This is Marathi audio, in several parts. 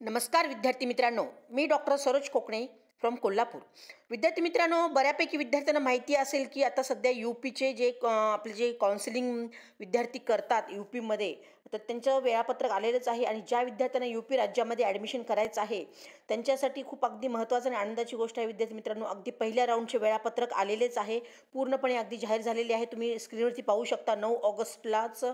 नमस्कार विद्यार्थी मित्रांनो, मी डॉक्टर सरोज कोकणे फ्रॉम कोल्हापूर. विद्यार्थी मित्रांनो, बऱ्यापैकी विद्यार्थ्यांना माहिती असेल की आता सध्या यूपीचे आपले जे काउन्सिलिंग विद्यार्थी करतात यूपीमध्ये, तर त्यांचं वेळापत्रक आलेलंच आहे. आणि ज्या विद्यार्थ्यांना यूपी राज्यामध्ये ॲडमिशन करायचं आहे त्यांच्यासाठी खूप अगदी महत्त्वाचं आणि आनंदाची गोष्ट आहे. विद्यार्थी मित्रांनो, अगदी पहिल्या राऊंडचे वेळापत्रक आलेलेच आहे, पूर्णपणे अगदी जाहीर झालेले आहे. तुम्ही स्क्रीनवरती पाहू शकता. 9 ऑगस्टलाच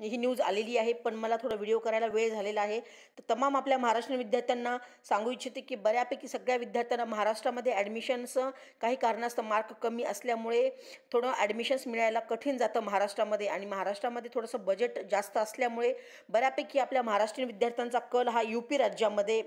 ही न्यूज आलेली आहे, पण मला थोडा व्हिडिओ करायला वेळ झालेला आहे. तर तमाम आपल्या महाराष्ट्रीयन विद्यार्थ्यांना सांगू इच्छिते की बऱ्यापैकी सगळ्या विद्यार्थ्यांना महाराष्ट्रामध्ये ॲडमिशन्स काही कारणास्तव मार्क कमी असल्यामुळे थोडं ॲडमिशन्स मिळायला कठीण जातं महाराष्ट्रामध्ये. आणि महाराष्ट्रामध्ये थोडंसं बजेट जास्त असल्यामुळे बऱ्यापैकी आपल्या महाराष्ट्रीयन विद्यार्थ्यांचा कल हा यूपी राज्यामध्ये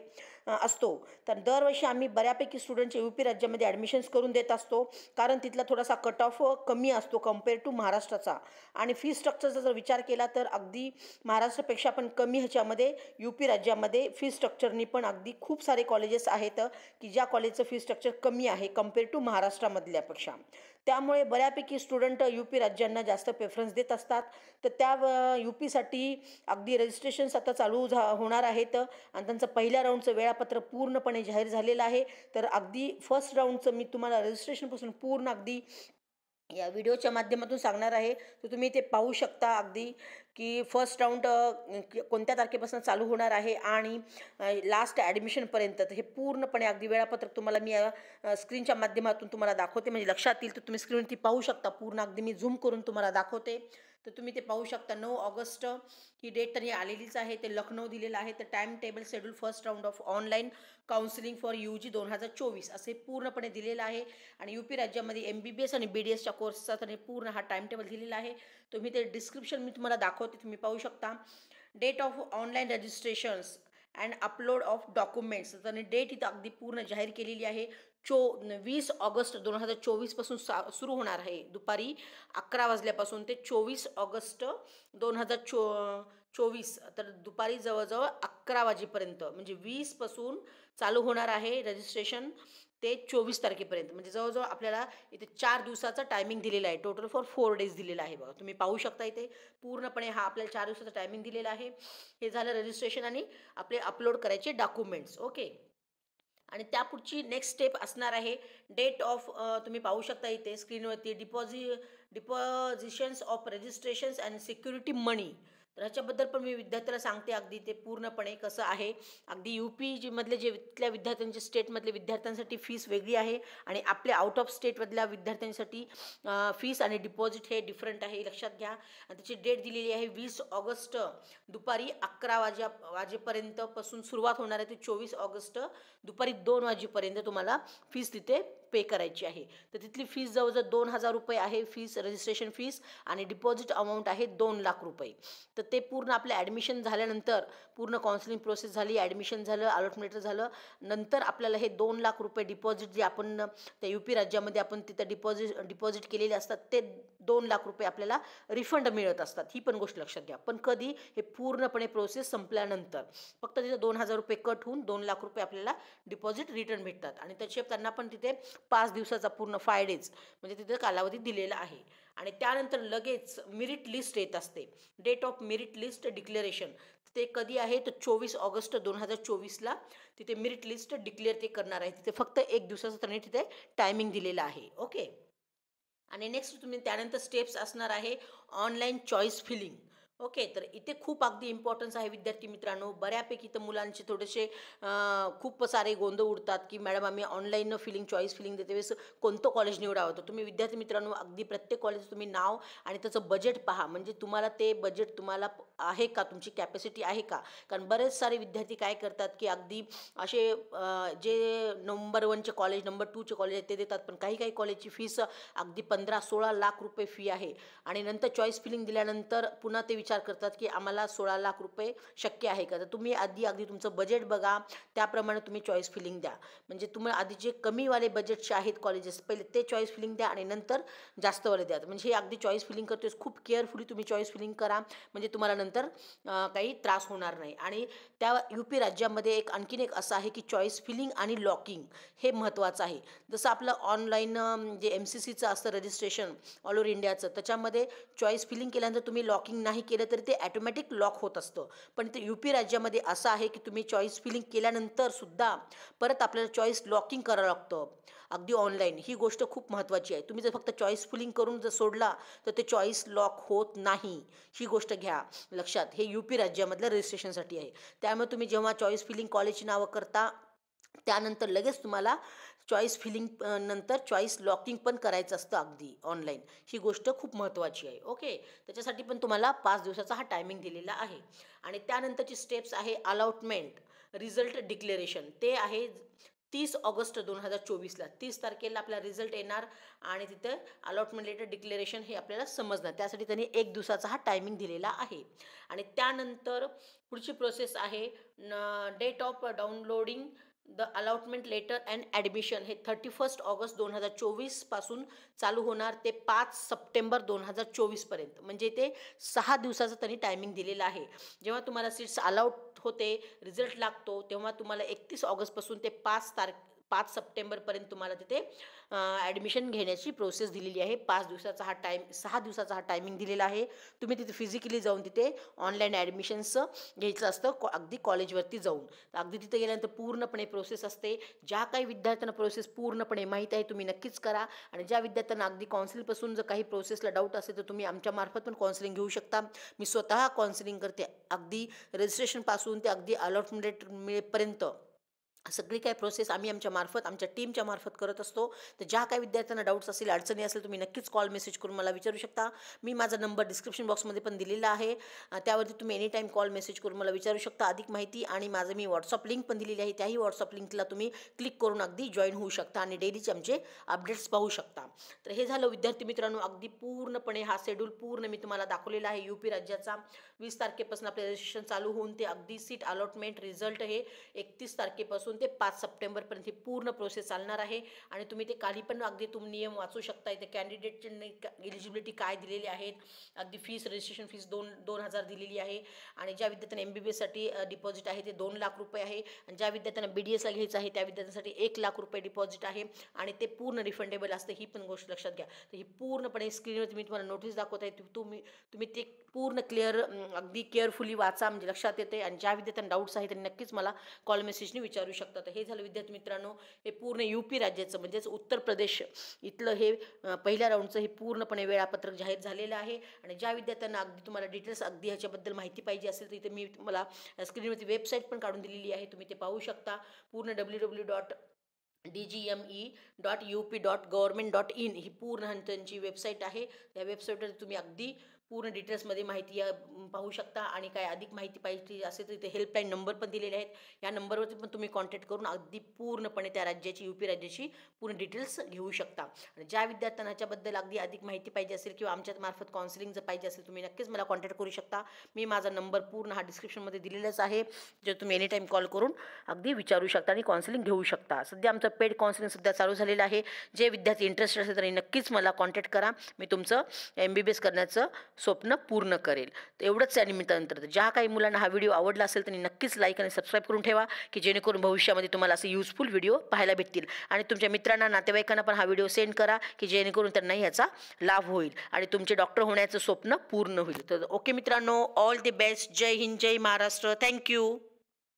असतो. तर दरवर्षी आम्ही बऱ्यापैकी स्टुडंटचे यूपी राज्यामध्ये ॲडमिशन्स करून देत असतो, कारण तिथला थोडासा कट ऑफ कमी असतो कम्पेअर टू महाराष्ट्राचा. आणि फी स्ट्रक्चरचा जर विचार केला तर अगदी महाराष्ट्रापेक्षा पण कमी ह्याच्यामध्ये यूपी राज्यामध्ये फी स्ट्रक्चरनी पण अगदी खूप सारे कॉलेजेस आहेत की ज्या कॉलेजचं फी स्ट्रक्चर कमी आहे कम्पेअर टू महाराष्ट्रामधल्यापेक्षा. त्यामुळे बऱ्यापैकी स्टुडंट यूपी राज्यांना जास्त प्रेफरन्स देत असतात. तर त्या यूपीसाठी अगदी रजिस्ट्रेशन्स आता चालू होणार आहेत आणि त्यांचं पहिल्या राऊंडचं वेळापत्रक पूर्णपणे जाहीर झालेलं आहे. तर अगदी फर्स्ट राऊंडचं मी तुम्हाला रजिस्ट्रेशनपासून पूर्ण अगदी या व्हिडिओच्या माध्यमातून सांगणार आहे. तर तुम्ही ते पाहू शकता अगदी की फर्स्ट राऊंड कोणत्या तारखेपासून चालू होणार आहे आणि लास्ट ॲडमिशनपर्यंत. तर हे पूर्णपणे अगदी वेळापत्रक तुम्हाला मी स्क्रीनच्या माध्यमातून तुम्हाला दाखवते, म्हणजे लक्षात येईल. तर तुम्ही स्क्रीनवरती पाहू शकता पूर्ण अगदी मी झूम करून तुम्हाला दाखवते. तर तुम्ही ते पाहू शकता. 9 ऑगस्ट ही डेट तरी आलेलीच आहे. ते लखनौ दिलेलं आहे. तर time table schedule first round of online counselling for UG 2024 असे पूर्णपणे दिलेलं आहे. आणि यूपी राज्यामध्ये MBBS आणि BDSच्या कोर्सचा तर पूर्ण हा टाईम टेबल दिलेला आहे. तुम्ही ते डिस्क्रिप्शन मी तुम्हाला दाखवते, तुम्ही पाहू शकता. Date of online registrations and upload of documents, तर डेट इथं अगदी पूर्ण जाहीर केलेली आहे. 20 ऑगस्ट 2024 पासून सुरू होणार आहे. दुपारी 11 वाजल्यापासून ते 24 ऑगस्ट 2024 तर दुपारी जवळजवळ 11 वाजेपर्यंत, म्हणजे 20 पासून चालू होणार आहे रजिस्ट्रेशन ते 24 तारखेपर्यंत. म्हणजे जवळजवळ आपल्याला इथे 4 दिवसाचा टायमिंग दिलेला आहे. टोटल फॉर 4 डेज दिलेला आहे. बघा तुम्ही पाहू शकता इथे पूर्णपणे हा आपल्याला 4 दिवसाचा टायमिंग दिलेला आहे. हे झालं रजिस्ट्रेशन आणि आपले अपलोड करायचे डॉक्युमेंट्स. ओके. आणि त्यापुढची नेक्स्ट स्टेप असणार आहे डेट ऑफ, तुम्ही पाहू शकता इथे स्क्रीनवरती, डिपॉझिशन्स ऑफ रजिस्ट्रेशन्स अँड सिक्युरिटी मनी. तर ह्याच्याबद्दल पण मी विद्यार्थ्याला सांगते अगदी ते पूर्णपणे कसं आहे. अगदी UP मधले जे तिथल्या विद्यार्थ्यांचे स्टेटमधले विद्यार्थ्यांसाठी फीस वेगळी आहे आणि आपल्या आउट ऑफ स्टेटमधल्या विद्यार्थ्यांसाठी फीस आणि डिपॉझिट हे डिफरंट आहे, लक्षात घ्या. आणि त्याची डेट दिलेली आहे 20 ऑगस्ट दुपारी 11 वाजेपर्यंत पासून सुरुवात होणार आहे. ते 24 ऑगस्ट दुपारी 2 वाजेपर्यंत तुम्हाला फीस तिथे पे करायची आहे. तर तिथली फीस जवळजवळ 2,000 रुपये आहे फीस, रजिस्ट्रेशन फीस. आणि डिपॉझिट अमाऊंट आहे 2 लाख रुपये. तर ते पूर्ण आपलं ॲडमिशन झाल्यानंतर, पूर्ण काउन्सिलिंग प्रोसेस झाली, ॲडमिशन झालं, अलॉटमेंट लेटर झालं, नंतर आपल्याला हे 2 लाख रुपये डिपॉझिट जे आपण त्या UP राज्यामध्ये आपण तिथं डिपॉझिट केलेले असतात ते 2 लाख रुपये आपल्याला रिफंड मिळत असतात. ही पण गोष्ट लक्षात घ्या. पण कधी? हे पूर्णपणे प्रोसेस संपल्यानंतर. फक्त तिथे 2,000 रुपये कट होऊन 2 लाख रुपये आपल्याला डिपॉझिट रिटर्न भेटतात. आणि त्याचे त्यांना पण तिथे 5 दिवसाचा पूर्ण 5 डेज म्हणजे तिथे कालावधी दिलेला आहे. आणि त्यानंतर लगेच मेरिट लिस्ट येत असते. Date of merit list declaration ते कधी आहे? तर 24 ऑगस्ट 2024ला तिथे मेरिट लिस्ट डिक्लेअर ते करणार आहे. तिथे फक्त 1 दिवसाचं त्यांनी तिथे टायमिंग दिलेलं आहे. ओके. आणि नेक्स्ट तुम्ही त्यानंतर स्टेप्स असणार आहे ऑनलाईन चॉईस फिलिंग. ओके. तर इथे खूप अगदी इम्पॉर्टन्स आहे विद्यार्थी मित्रांनो. बऱ्यापैकी तर मुलांचे थोडेसे खूप सारे गोंधळ उडतात की मॅडम आम्ही ऑनलाईन चॉईस फिलिंग देते वेळेस कोणतं कॉलेज निवडावं. तर तुम्ही विद्यार्थी मित्रांनो अगदी प्रत्येक कॉलेज तुम्ही नाव आणि त्याचं बजेट पहा, म्हणजे तुम्हाला ते बजेट तुम्हाला आहे का, तुमची कॅपॅसिटी आहे का. कारण बरेच सारे विद्यार्थी काय करतात की अगदी असे जे नंबर 1चे कॉलेज, नंबर 2चे कॉलेज आहेत ते देतात, पण काही काही कॉलेजची फीस अगदी 15-16 लाख रुपये फी आहे. आणि नंतर चॉईस फिलिंग दिल्यानंतर पुन्हा ते विचार करतात की आम्हाला 16 लाख रुपये शक्य आहे का. तर तुम्ही अगदी तुमचं बजेट बघा, त्याप्रमाणे तुम्ही चॉईस फिलिंग द्या. म्हणजे तुम्हाला आधी जे कमीवाले बजेटचे आहेत कॉलेजेस पहिले ते चॉईस फिलिंग द्या आणि नंतर जास्तवाले द्या. म्हणजे हे अगदी चॉईस फिलिंग करतोय खूप केअरफुली तुम्ही चॉईस फिलिंग करा, म्हणजे तुम्हाला नंतर काही त्रास होणार नाही. आणि त्या UP राज्यामध्ये आणखीन एक असं आहे की चॉईस फिलिंग आणि लॉकिंग हे महत्त्वाचं आहे. जसं आपलं ऑनलाईन जे MCCचं असतं रजिस्ट्रेशन ऑल ओव्हर इंडियाचं, त्याच्यामध्ये चॉईस फिलिंग केल्यानंतर तुम्ही लॉकिंग नाही केलं केलं तरी ते ॲटोमॅटिक लॉक होत असतं. पण ते UP राज्यामध्ये असं आहे की तुम्ही चॉईस फिलिंग केल्यानंतर सुद्धा परत आपल्याला चॉईस लॉकिंग करावं लागतं अगदी ऑनलाईन. ही गोष्ट खूप महत्त्वाची आहे. तुम्ही जर फक्त चॉईस फिलिंग करून जर सोडला तर ते चॉईस लॉक होत नाही. ही गोष्ट घ्या लक्षात. हे UP राज्यामधल्या रजिस्ट्रेशनसाठी आहे. त्यामुळे तुम्ही जेव्हा चॉईस फिलिंग कॉलेजची नावं करता त्यानंतर लगेच तुम्हाला चॉईस फिलिंग नंतर चॉईस लॉकिंग पण करायचं असतं अगदी ऑनलाईन. ही गोष्ट खूप महत्त्वाची आहे. ओके, त्याच्यासाठी पण तुम्हाला 5 दिवसाचा हा टायमिंग दिलेला आहे. आणि त्यानंतरची स्टेप्स आहे अलॉटमेंट रिझल्ट डिक्लेरेशन. ते आहे 30 ऑगस्ट 2024ला. 30 तारखेला आपला रिझल्ट येणार आणि तिथं अलॉटमेंट लेटर डिक्लेरेशन हे आपल्याला समजणार. त्यासाठी त्यांनी 1 दिवसाचा हा टायमिंग दिलेला आहे. आणि त्यानंतर पुढची प्रोसेस आहे date of downloading the allotment letter and admission. हे 31 ऑगस्ट 2024 पासून चालू होणार ते 5 सप्टेंबर 2024पर्यंत. म्हणजे ते 6 दिवसाचं त्यांनी टायमिंग दिलेलं आहे. जेव्हा तुम्हाला सीट्स अलाउट होते, रिझल्ट लागतो, तेव्हा तुम्हाला 31 ऑगस्टपासून ते 5 सप्टेंबरपर्यंत तुम्हाला तिथे ॲडमिशन घेण्याची प्रोसेस दिलेली आहे. 6 दिवसाचा हा टायमिंग दिलेला आहे. तुम्ही तिथे फिजिकली जाऊन तिथे ऑनलाईन ॲडमिशनचं घ्यायचं असतं अगदी कॉलेजवरती जाऊन. अगदी तिथे गेल्यानंतर पूर्णपणे प्रोसेस असते. ज्या काही विद्यार्थ्यांना प्रोसेस पूर्णपणे माहीत आहे तुम्ही नक्कीच करा. आणि ज्या विद्यार्थ्यांना अगदी काउन्सिलिंगपासून जर काही प्रोसेसला डाऊट असेल तर तुम्ही आमच्यामार्फत पण काउन्सिलिंग घेऊ शकता. मी स्वतः काउन्सिलिंग करते अगदी रजिस्ट्रेशनपासून ते अगदी अलॉटमेंट मिळेपर्यंत. सगळी काय प्रोसेस आम्ही आमच्या टीमच्या मार्फत करत असतो. तर ज्या काही विद्यार्थ्यांना डाऊट्स असेल, अडचणी असेल, तुम्ही नक्कीच कॉल मेसेज करून मला विचारू शकता. मी माझा नंबर डिस्क्रिप्शन बॉक्समध्ये पण दिलेला आहे. त्यावरती तुम्ही एनी टाईम कॉल मेसेज करून मला विचारू शकता अधिक माहिती. आणि मी व्हॉट्सअप लिंक पण दिलेली आहे. त्याही व्हॉट्सअप लिंकला तुम्ही क्लिक करून अगदी जॉईन होऊ शकता आणि डेलीचे आमचे अपडेट्स पाहू शकता. तर हे झालं विद्यार्थी मित्रांनो, अगदी पूर्णपणे हा शेड्यूल पूर्ण मी तुम्हाला दाखवलेला आहे. UP राज्याचा 20 तारखेपासून आपले रजिस्ट्रेशन चालू होऊन ते अगदी सीट अलॉटमेंट रिझल्ट हे 31 तारखेपासून ते 5 सप्टेंबरपर्यंत ही पूर्ण प्रोसेस चालणार आहे. आणि तुम्ही ते काही पण अगदी तुम्ही नियम वाचू शकता. इथे कॅन्डिडेटचे एलिजिबिलिटी काय दिलेली आहेत. अगदी फीस, रजिस्ट्रेशन फीस 2,000 दिलेली आहे. आणि ज्या विद्यार्थ्यांना MBBSसाठी डिपॉझिट आहे ते 2 लाख रुपये आहे. आणि ज्या विद्यार्थ्यांना BDSला घ्यायचं आहे त्या विद्यार्थ्यांसाठी 1 लाख रुपये डिपॉझिट आहे. आणि ते पूर्ण रिफंडेबल असते. ही पण गोष्ट लक्षात घ्या. तर ही पूर्णपणे स्क्रीनवरती मी तुम्हाला नोटीस दाखवत आहे. तुम्ही ते पूर्ण अगदी केअरफुली वाचा, म्हणजे लक्षात येते. आणि ज्या विद्यार्थ्यांना डाऊट्स आहेत त्यांनी नक्कीच मला कॉल मेसेजने विचारू शकता. तर हे झालं विद्यार्थी मित्रांनो, हे पूर्ण UP राज्याचं म्हणजेच उत्तर प्रदेश इथलं हे पहिल्या राऊंडचं हे पूर्णपणे वेळापत्रक जाहीर झालेलं आहे. आणि ज्या विद्यार्थ्यांना अगदी तुम्हाला डिटेल्स अगदी ह्याच्याबद्दल माहिती पाहिजे असेल तर इथे मी तुम्हाला स्क्रीनवरती वेबसाईट पण काढून दिलेली आहे. तुम्ही ते पाहू शकता. पूर्ण www.dgme.up.government.in ही पूर्ण त्यांची वेबसाईट आहे. त्या वेबसाईटवर तुम्ही अगदी पूर्ण डिटेल्समध्ये माहिती पाहू शकता. आणि काय अधिक माहिती पाहिजे असेल तर इथे हेल्पलाईन नंबर पण दिलेले आहेत. या नंबरवरती पण तुम्ही कॉन्टॅक्ट करून अगदी पूर्णपणे त्या राज्याची UP राज्याची पूर्ण डिटेल्स घेऊ शकता. आणि ज्या विद्यार्थ्यांना ह्याच्याबद्दल अगदी अधिक माहिती पाहिजे असेल किंवा आमच्या मार्फत काउन्सिलिंग जर पाहिजे असेल तुम्ही नक्कीच मला कॉन्टॅक्ट करू शकता. मी माझा नंबर पूर्ण हा डिस्क्रिप्शनमध्ये दिलेलाच आहे, जे तुम्ही एनी टाईम कॉल करून अगदी विचारू शकता आणि काउन्सिलिंग घेऊ शकता. सध्या आमचं पेड काउन्सिलिंग सध्या चालू झालेलं आहे. जे विद्यार्थी इंटरेस्टेड असेल तरी नक्कीच मला कॉन्टॅक्ट करा. मी तुमचं MBBS करण्याचं स्वप्न पूर्ण करेल. तर एवढंच आहे. निमित्तानंतर ज्या काही मुलांना हा व्हिडिओ आवडला असेल त्यांनी नक्कीच लाईक आणि सबस्क्राईब करून ठेवा, की जेणेकरून भविष्यामध्ये तुम्हाला असे युजफुल व्हिडिओ पाहायला भेटतील. आणि तुमच्या मित्रांना, नातेवाईकांना पण हा व्हिडिओ सेंड करा, की जेणेकरून त्यांनाही ह्याचा लाभ होईल आणि तुमचे डॉक्टर होण्याचं स्वप्न पूर्ण होईल. तर ओके मित्रांनो, ऑल द बेस्ट. जय हिंद, जय महाराष्ट्र. थँक्यू.